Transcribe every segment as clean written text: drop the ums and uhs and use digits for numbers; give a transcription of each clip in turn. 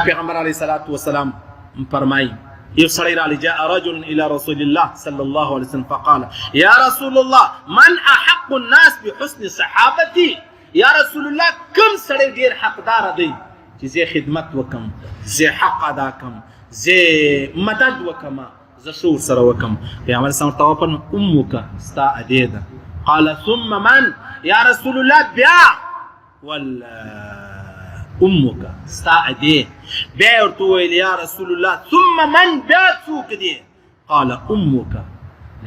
پیغمبر علیه الصلاة والسلام فرمایي یو سړی راغلی جاء رجل الى رسول الله صلى الله عليه وسلم فقال يا رسول الله من احق الناس بحسن صحابتي یا رسول الله کوم سړی ډیر حقدار دی چې زه خدمت وکم، زه حق ادا کم، زه مدد وکم، زه شور سره وکم. پیغمبر صلی الله علیه وسلم امک ستا ادې ده. قال ثم من یا رسول الله بیا ول امك ستا ادې. بیا ورته وویل یا رسول الله ثم من بیا څوک دی؟ قال امك.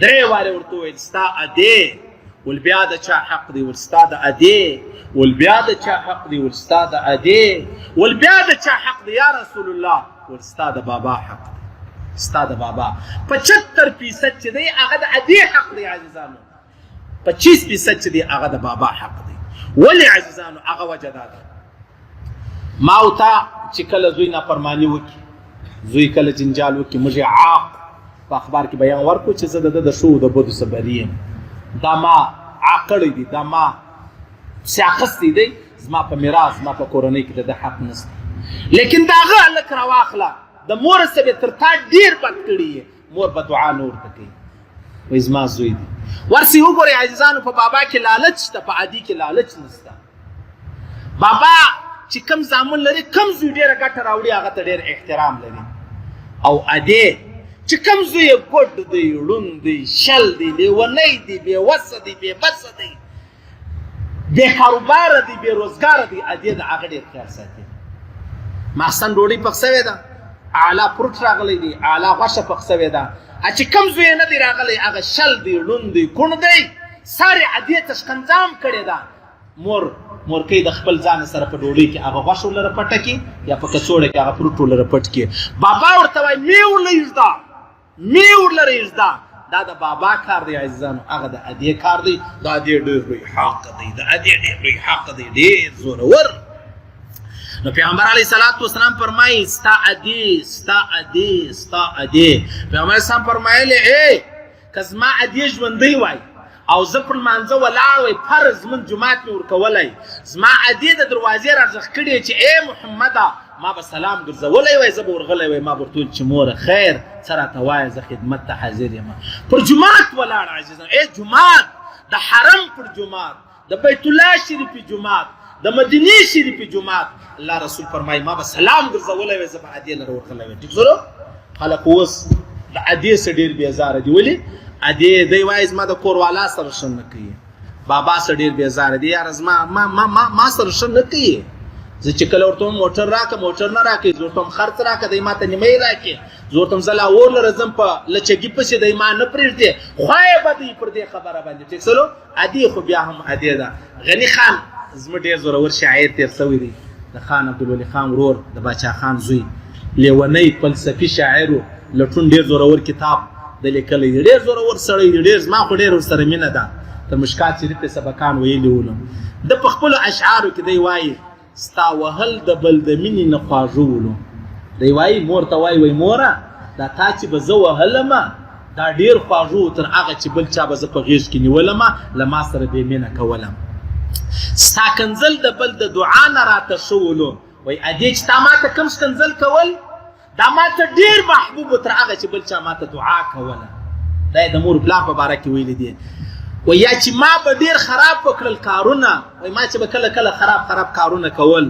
درې وارې ورته وویل ستا ادې. ول بیا د چا حق دی؟ ول ستا د ادې. ول بیا د چا حق دی؟ ول ستا د ادې. ول بیا د چا حق دی یا رسول الله؟ ول ستا د بابا حق دی. ستا د بابا 75% چې دی هغه د ادې حق دی عزیزانو. 25% چې دی هغه د بابا حق دی. ولې عزیزانو؟ هغه وجه دا ده ما او تا چې کله زوی نافرماني وکړي، زوی کله جنجال وکړي، موږ یې عاق په اخبار کې بیان ورکړو چې زه د شو د بدو څخه بری یم، دا ما عاق کړی دی، دا ما څه اخیستی دی، زما په میراث زما په کورنۍ کې د حق نشته. لیکن د هغه هلک راواخله د مور څه به تر تا ډېر بد کړي یې، مور به دعا نه ورته کوي، وایي زما زوی دی. ورسې وګورئ عزیزانو په بابا کې لالچ شته، په عادي کې لالچ نشته. بابا چې کم زامن لري، کم زوی ډېره ګټه راوړي هغه ته ډېر احترام لري. او ادې چې کم زوی یې ګوډ دی، ړوند دی، شل دی، لیونی دی، بېوسه دی، بېبسه دی، بې کاروباره دی، بې روزګاره دی، ادې د هغه ډېر خیال ساتي. محسن ډوډۍ پخ سوې ده، اعلی فروټ راغلی دی، اعلی غوښه پخ سوې ده. چې کم زوی نه دی راغلی هغه شل دی، ړوند دی، کوڼ دی، سارې ادې ته شکنجام کړې ده. مورکۍ د خپل ځان سره په ډوډۍ کې هغه غوښه ولره پټه کړي یا په کڅوړه کې هغه فروټ ولره پټ کړي. بابا ورته وایي مې ورله ایږده، مې ورلره ایږده. دا د بابا کار دی عزیزانو، هغه د ادې کار دی. د ادې ډېر لوی حق دی، د ادې ډېر لوی حق دی، ډېر زورور. نو پیغمبر علیه الصلاة والسلام فرمایي ستا ادې، ستا ادې، ستا ادې. پیغمبر اسلام فرمایلی که زما ادې ژوندی وای او زه پر لمانځه ولاړ وای، فرض من جومات مې ورکولی، زما ادې د دروازې راغږ کړې چې ای محمده، ما به سلام ګرځولی وای، زه به ورغلی وای، ما به ورته ویل چې موره خیر څه راته وایه، زه خدمت ته حاضر یم. پر جومات ولاړ عزیزان، ای جومات، د حرم پر جومات، د بیت الله شریفي جومات، د مدینې شریفي جومات. الله رسول فرمایي ما به سلام ګرځولی وای، زه به ادې لره ورغلی وای. ټیک شولو؟ خلک اوس د ادې څه ډېر بېزاره دي. ولې؟ ادې دی وایي زما د کور والا سره ښه نه کوي، بابا سره ډېر بېزاره دي، یاره زما ما سره ښه نه کوي. زه چې کله ورته وم موټر راکړه، موټر نه راکوي، زه ورته وم خرڅ راکړه، دی ما ته نیمۍ راکړي، زه ورته وم زه لاهور لره ځم په لچګي پسې، دی ما نه پرېږدي، خوا یې بدوي پر دې خبره باندې. ټیک شولو؟ ادې خو بیا هم ادې ده. غني خان زموږ ډېر زورور شاعر تېر شوی دی، د خان عبدالولي خان ورور، د باچا خان زوی، لیونی فلسفي شاعر و، لټون ډېر زورور کتاب د لیکلی دی، ډېر زورور سړی دی، ډېر زما خو ډېر ورسره مینه ده. تر مشکات شریف یې سبقان ویلي ولو. ده په خپلو اشعارو کې دی وایي ستا وهل د بل د مینې نه خواږه ولو. دی وایي مور ته وایي وایي موره دا تا چې به زه وهلمه دا ډېر خواږه و تر هغه چې بل چا به زه په غېږ کې نیولمه، له ما سره بې مینه کولم. ستا کنځل د بل د دعا نه راته ښه ولو. وایي ادې چې تا ما ته کوم ښکنځل کول دا ما ته ډېر محبوب و تر هغه چې بل چا ما ته دعا کوله. دا یې د مور پلار په باره کې ویلي دي. وایي یا چې ما به ډېر خراب وکړل کارونه، وایي ما چې به کله کله خراب کارونه کول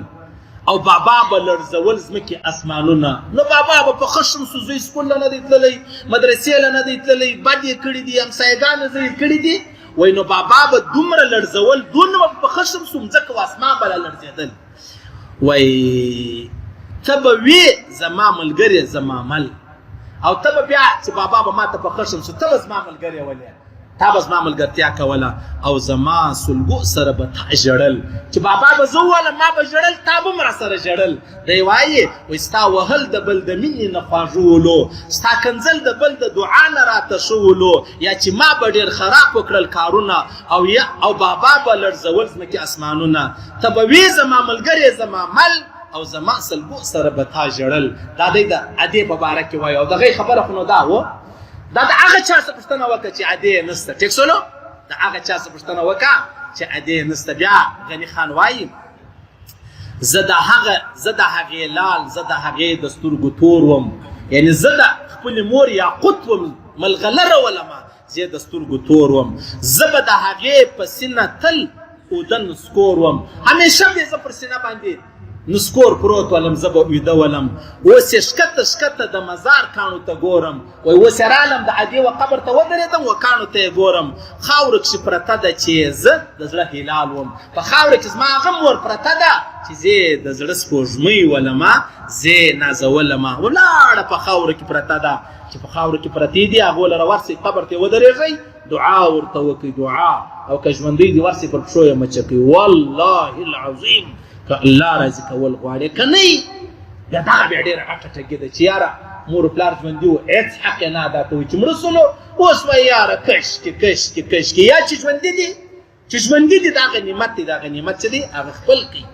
او بابا به لړزول ځمکې اسمانونه، نو بابا به په ښه شمسو زوی سکول له نه دی تللی، مدرسې له نه دی تللی، بد یې کړي دي، همسایګانو زه یې کړي دي. وایي نو بابا به دومره لړزول، دومره به په ښه شمسو مځکه و اسمان به لړزېدل. وایي ته به وې زما ملګرې زما مل، او ته به بیا چې بابا به ما ته په ښه شمسو ته به زما ملګرې ولې، تا به زما ملګرتیا کوله، او زما سلګو سره به تا ژړل چې بابا به زه ووالم ما به ژړل، تا به هم راسره ژړل. دی وایي وایي ستا وهل د بل د مینې نه خواږه ولو، ستا کنځل د بل د دعا نه راته ښه ولو، یا چې ما به ډېر خراب وکړل کارونه او بابا به لړزول ځمکې اسمانونه، ته به وې زما ملګرې زما مل، او زما سلګو سره به تا ژړل. دا دی د ادې په باره کې وایي. او د هغې خبره خو نو دا و، دا د هغه چا څه پوښتنه وکړه چې ادې نسته. ټیک شولو؟ د هغه چا څه پوښتنه وکړه چې ادې نسته. بیا غني خان وایي زه د هغې لال زه د هغې د سترګو تور وم، یعنی زه د خپلې مور یاقوت وم، ملغلره ولمه، زه د سترګو تور وم. زه به د هغې په سینه تل اوده نسکور وم، همیشه به زه پر سینه باندې نسکور پروت ولم، زه به ویده ولم. اوس یې ښکته د مزار کاڼو ته ګورم، وایي اوس یې رالم د عدې و قبر ته ودرېدم و کاڼو ته یې ګورم. خاوره کښې پرته ده چې زه د زړه هلال وم، په خاوره کښې زما هغه مور پرته ده چې زه د زړه سپوږمۍ ولمه، زه یې نازولمه. ولاړه په خاوره کښې پرته ده، چې په خاوره کښې پرتې دي هغو لره ورسئ قبر ته یې ودرېږئ، دعا ورته وکړئ، دعا، او که ژوندی دي ورسئ پر پښو یې مچه کړئ. والله العظیم که الله راضي کول غواړې، که نه یې بیا دغه بیا ډېره غټه ټګي ده چې یاره مور و پلار ژوندي وو، هېڅ حق یې نه ادا کوئ، چې مړه سولو اوس وایي یاره کشکې یا چې ژوندي دي د هغه نعمت دی، د هغه نعمت چې دی هغه خپل کړي.